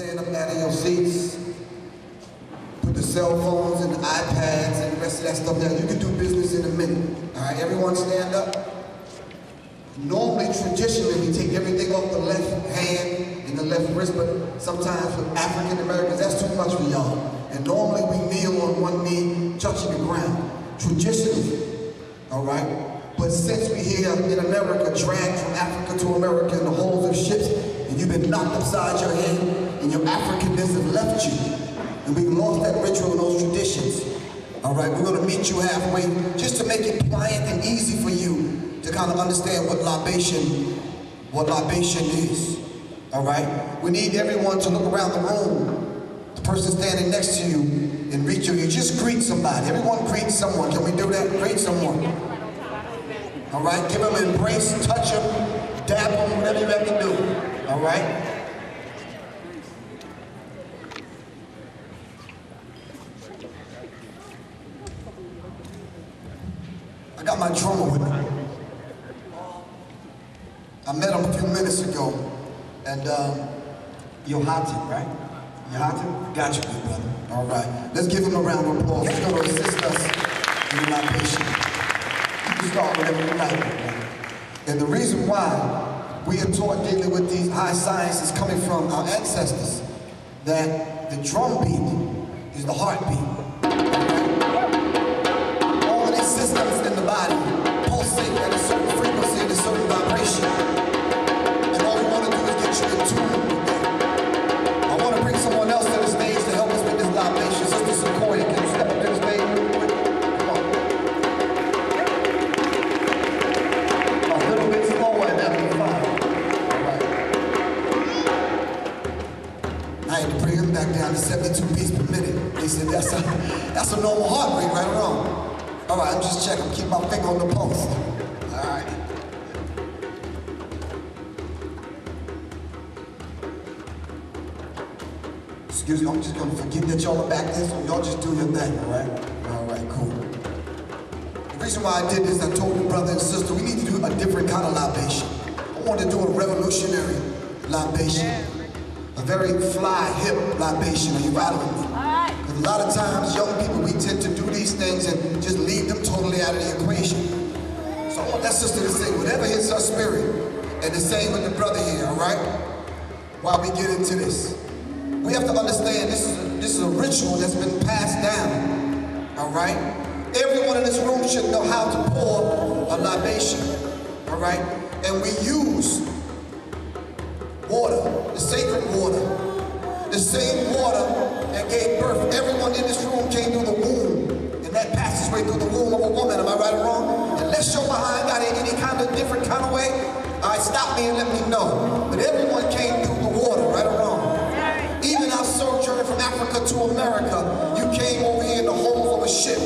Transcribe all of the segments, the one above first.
stand up out of your seats. Put the cell phones and the iPads and the rest of that stuff down. You can do business in a minute. All right, everyone stand up. Normally, traditionally, we take everything off the left hand and the left wrist, but sometimes with African Americans, that's too much for y'all. And normally we kneel on one knee, touching the ground. Traditionally, all right? But since we here in America, dragged from Africa to America in the holds of ships, and you've been knocked upside your head, and your Africanness have left you, and we've lost that ritual and those traditions, all right? We're gonna meet you halfway, just to make it pliant and easy for you to kind of understand what libation is, all right? We need everyone to look around the room, the person standing next to you, and reach you. You just greet somebody. Everyone greet someone. Can we do that? Greet someone. All right? Give them an embrace, touch them, dab them, whatever you have to do, all right? I got my drummer with me. I met him a few minutes ago, and Yohati, right? Yohati? Got you, good brother. All right. Let's give him a round of applause. He's going to assist us in the libation. You can start whenever you like, brother. And the reason why we are taught dealing with these high sciences coming from our ancestors, that the drum beat is the heartbeat. All of these systems in the body pulsate at a certain frequency and a certain vibration. I want to bring someone else to the stage to help us with this libation. Sister Sequoia, can you step up to the stage? Come on. A little bit slower and that'll be fine. All right. I had to bring him back down to 72 beats per minute. They said that's a normal heart rate, right or wrong? All right, I'm just checking. Keep my finger on the pulse. All right. Excuse me, I'm just gonna forget that y'all are back there, so y'all just do your thing, all right? All right, cool. The reason why I did this, I told the brother and sister, we need to do a different kind of libation. I wanted to do a revolutionary libation. A very fly, hip libation. Are you following me? Because a lot of times, young people, we tend to do these things and just leave them totally out of the equation. So I want that sister to say whatever hits her spirit, and the same with the brother here, all right? While we get into this. We have to understand this is a ritual that's been passed down, all right? Everyone in this room should know how to pour a libation, all right? And we use water, the sacred water, the same water that gave birth. Everyone in this room came through the womb, and that passageway through the womb of a woman. Am I right or wrong? Unless your behind got it any kind of different kind of way, all right, stop me and let me know. But everyone came through the water, right or wrong? Even our sojourn from Africa to America, you came over here in the hold of a ship,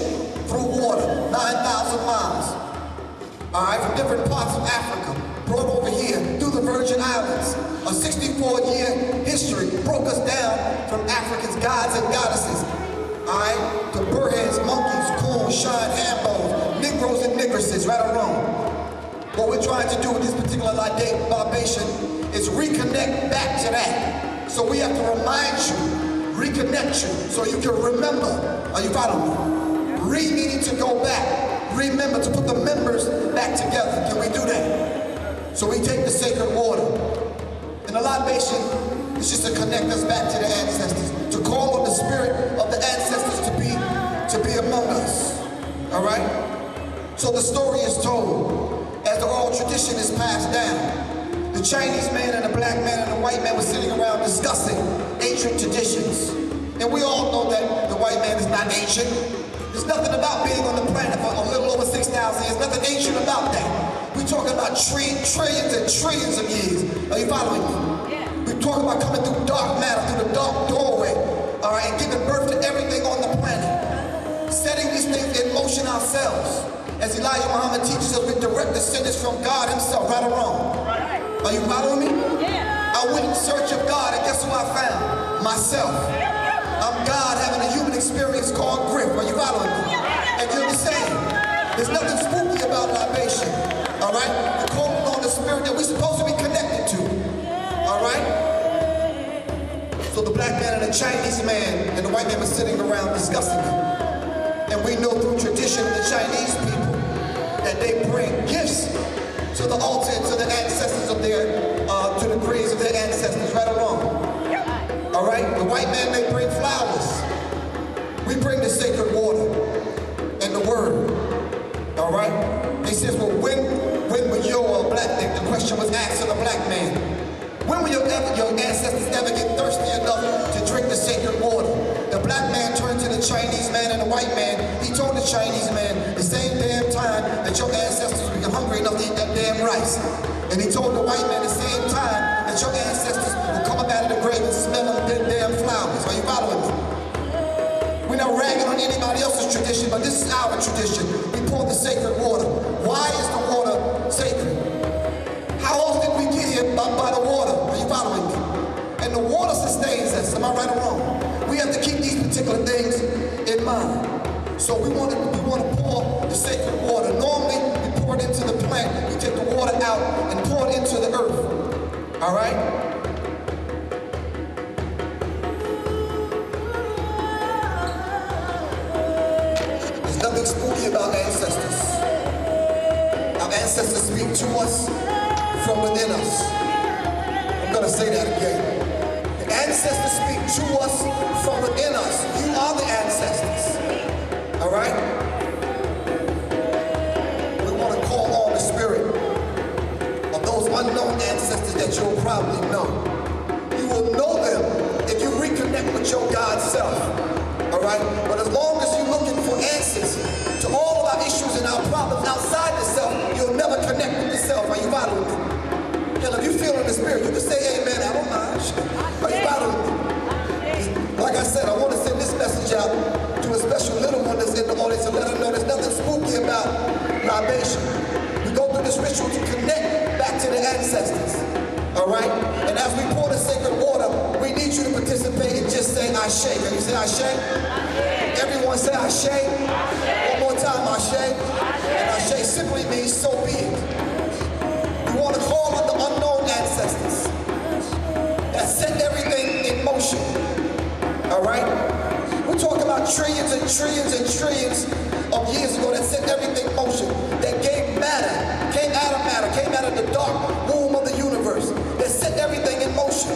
through water, 9,000 miles. All right, from different parts of Africa, brought over here through the Virgin Islands. A 64-year history broke us down from Africa's gods and goddesses. All right, to burheads, monkeys, coons, shine, hambos, Negroes and negresses, right or wrong. What we're trying to do with this particular libation is reconnect back to that. So we have to remind you, reconnect you, so you can remember. Are you following me? Meaning to go back. Remember, to put the members back together. Can we do that? So we take the sacred water. And the libation is just to connect us back to the ancestors, to call on the spirit of the ancestors to be among us. All right? So the story is told as the oral tradition is passed down. The Chinese man and the black man and the white man were sitting around discussing ancient traditions. And we all know that the white man is not ancient. There's nothing about being on the planet for a little over 6,000 years. Nothing ancient about that. We're talking about trillions and trillions of years. Are you following me? Yeah. We're talking about coming through dark matter, through the dark doorway, all right, and giving birth to everything on the planet. Setting these things in motion ourselves. As Elijah Muhammad teaches us, we direct descendants from God himself, right or wrong? Right. Are you following me? Yeah. I went in search of God, and guess who I found? Myself. I'm God having a human experience called Griff. Are you following me? And you're the same. There's nothing spooky about libation. All right? We're calling on the spirit that we're supposed to be connected to. All right? So the black man and the Chinese man and the white man were sitting around discussing it. And we know through tradition of the Chinese people that they bring gifts to the altar and to the ancestors of their, to the graves of their ancestors, right or wrong. All right? The white man may bring flowers. We bring the sacred water and the word. All right? They says, well, when were your black man? The question was asked to the black man. When will your ancestors ever get thirsty enough to drink the sacred water? The black man turned to the Chinese man and the white man. He told the Chinese man the same damn time that your ancestors would get hungry enough to eat that damn rice. And he told the white man the same time that your ancestors would come up out of the grave and smell them damn flowers. Are you following me? We're not ragging on anybody else's tradition, but this is our tradition. We pour the sacred water. Why is the water sacred? How else did we get here by the water? Are you following me? And the water sustains us. Am I right or wrong? We have to keep these particular things in mind. So we want to pour the sacred water. Normally, we pour it into the plant. We take the water out and pour it into the earth. All right? There's nothing spooky about ancestors. Our ancestors speak to us from within us. I'm going to say that again. The ancestors speak to us from within us. You are the ancestors. All right? We want to call on the spirit of those unknown ancestors that you'll probably know. You will know them if you reconnect with your God self. All right? But as long as you're looking for answers to all of our issues and our problems outside the self, you'll never connect with the self. Are you following me? Hell, if you feel in the spirit, you can say amen. I don't mind. Are you following me? Like I said, I want to send this message out to a special little one that's in the audience and let them know there's nothing spooky about libation. We go through this ritual to connect back to the ancestors. All right? And as we pour the sacred water, we need you to participate and just say Ashe. Can you say Ashe? Everyone say Ashe. One more time, Ashe. And Ashe simply means so be it. We want to call on the unknown ancestors that set everything in motion. All right? We're talking about trillions and trillions and trillions of years ago that set everything in motion, that gave matter, came out of the dark womb of the universe, that set everything in motion.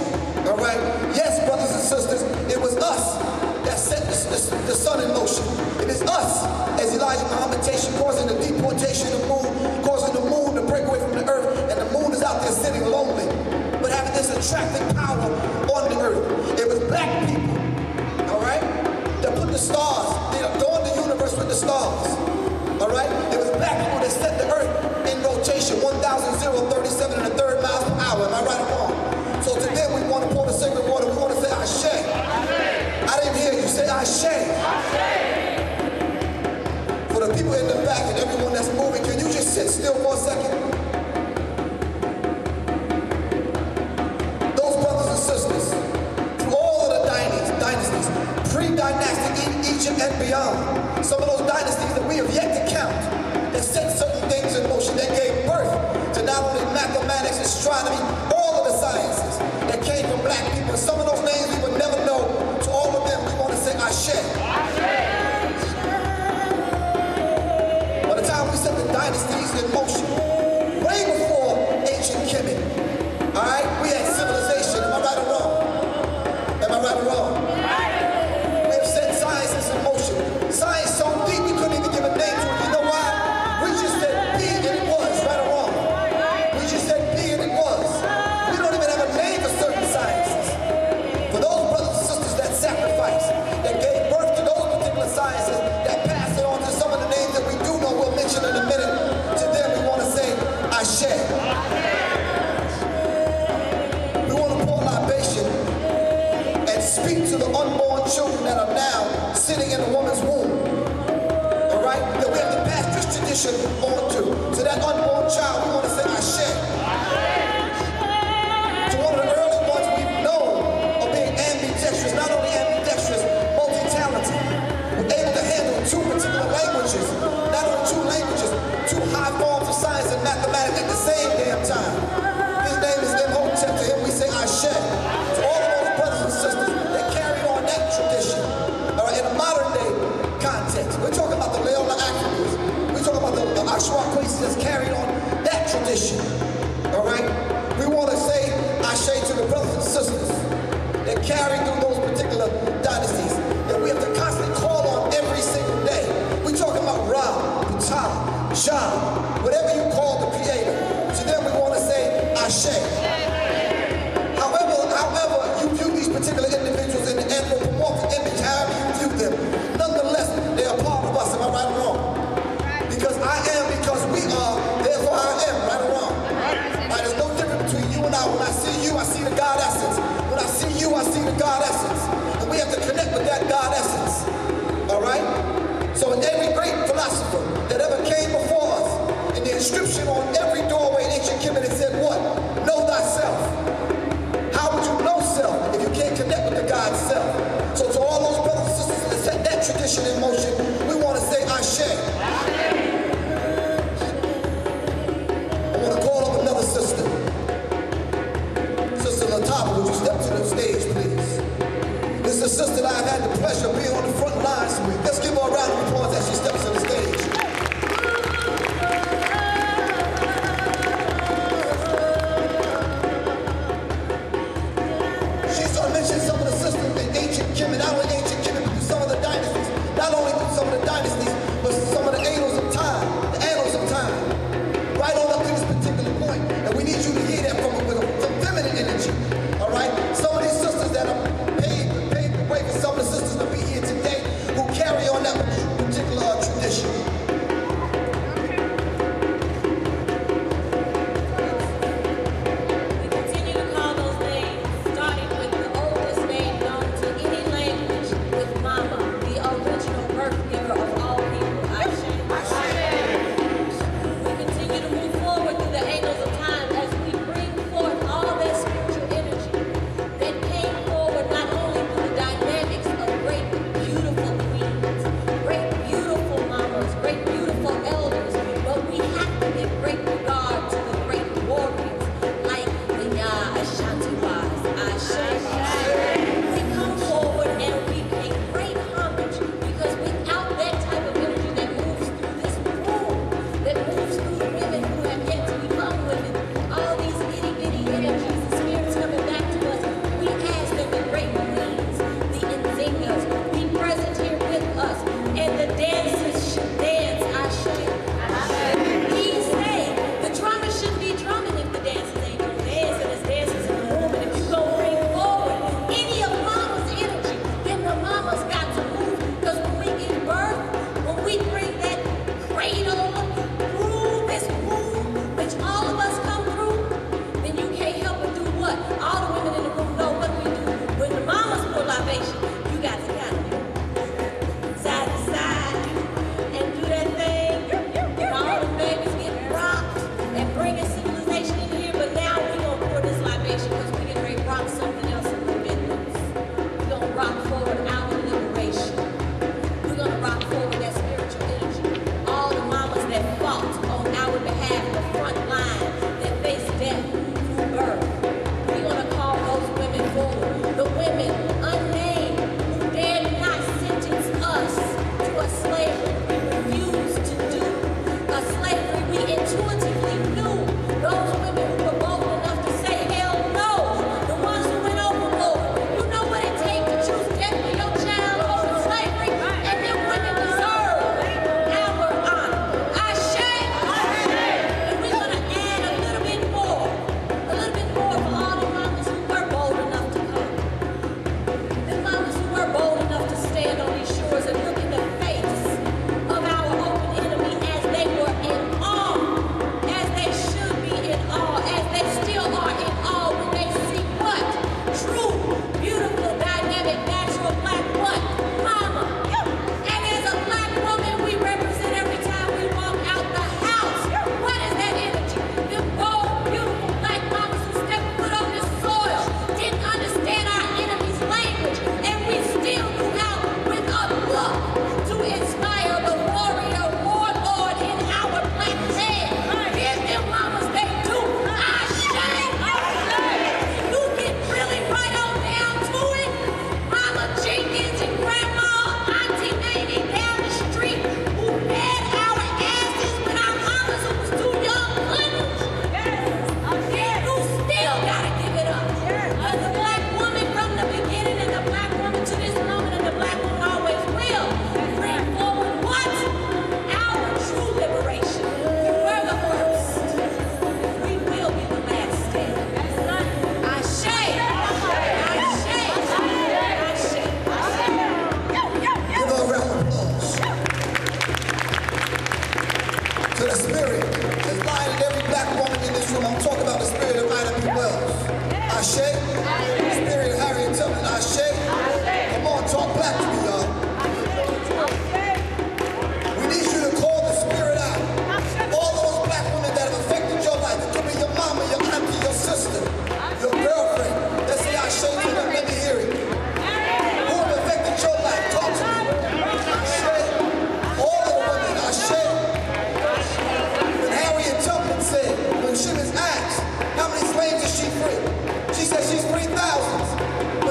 All right? Yes, brothers and sisters, it was us that set the sun in motion. It is us, as Elijah Muhammad causing the deportation of the moon, causing the moon to break away from the earth, and the moon is out there sitting lonely, but having this attracting power on the earth. It was black people, all right, that put the stars, they adorned the universe with the stars, all right? It was black people that set the earth in rotation, 1,037 and a third miles per hour. Am I right or wrong? So today we want to pour the sacred water. We want to say Ashe. I didn't hear you say Ashe. For the people in the back and everyone that's moving, can you just sit still for a second? Those brothers and sisters, through all of the dynasties, pre-dynastic Egypt and beyond, some of those dynasties that we have yet to count, that set certain things in motion, that gave birth to not only mathematics, astronomy, all of the sciences that came from black people. Some of those names we would never know. To all of them, we want to say Ashe. By the time we set the dynasties in motion, way before ancient Kemet, all right, we had civilization. Am I right or wrong? Am I right or wrong? We have set sciences in motion. Science so deep we couldn't even give a name to it. You know why? We just said be and it was, right or wrong? We just said be and it was. We don't even have a name for certain sciences. For those brothers and sisters that sacrificed, that gave birth to those particular sciences, that passed it on to some of the names that we do know we'll mention in a minute, to them we want to say Ashe. We want to pour libation and speak to the unborn children that are now sitting in a woman's womb. All right? That we have to pass this tradition on to. To that unborn child, we want to say Ashe. To one of the early ones we've known of being ambidextrous, not only ambidextrous, multi-talented, we're able to handle two particular languages, not only two languages, two high forms of science and mathematics at the same damn time. His name is Imhotep. To him we say Ashe. To all of those brothers and sisters sisters that carried on that tradition. All right, in a modern day context, we're talking about the Leola Africans. We're talking about the Ashwa Queens that's carried on that tradition. All right, we want to say ashe to the brothers and sisters that carry through those particular dynasties that we have to constantly call on every single day. We're talking about Ra, Ptah, Jah, whatever you call the creator. To them we want to say ashe. However you view these particular individuals in the anthropomorphic image, however you view them, nonetheless, they are part of us. Am I right or wrong? Because I am, because we are, therefore I am, right or wrong? Right, there's no difference between you and I. When I see you, I see the God essence. When I see you, I see the God essence.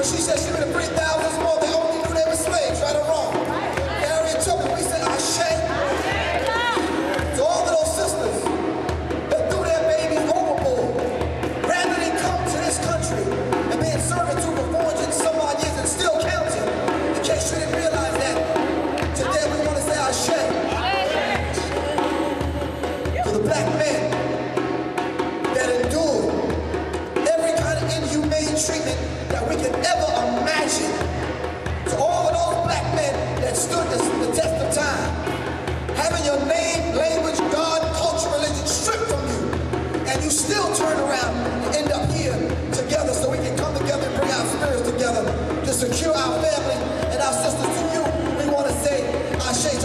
She said she would have 3,000 more. They only knew they were slaves, right or wrong. Harriet Tubman, we said, Ashe. To all of those sisters that threw their babies overboard, rather than come to this country and be in servitude for 400 and some odd years and still counting, in case you didn't realize that, today we want to say Ashe. To the black men that endured every kind of inhumane treatment that we could ever imagine. To all of those black men that stood the test of time, having your name, language, God, culture, religion stripped from you, and you still turn around and end up here together so we can come together and bring our spirits together to secure our family and our sisters. To you, we want to say, Ashe.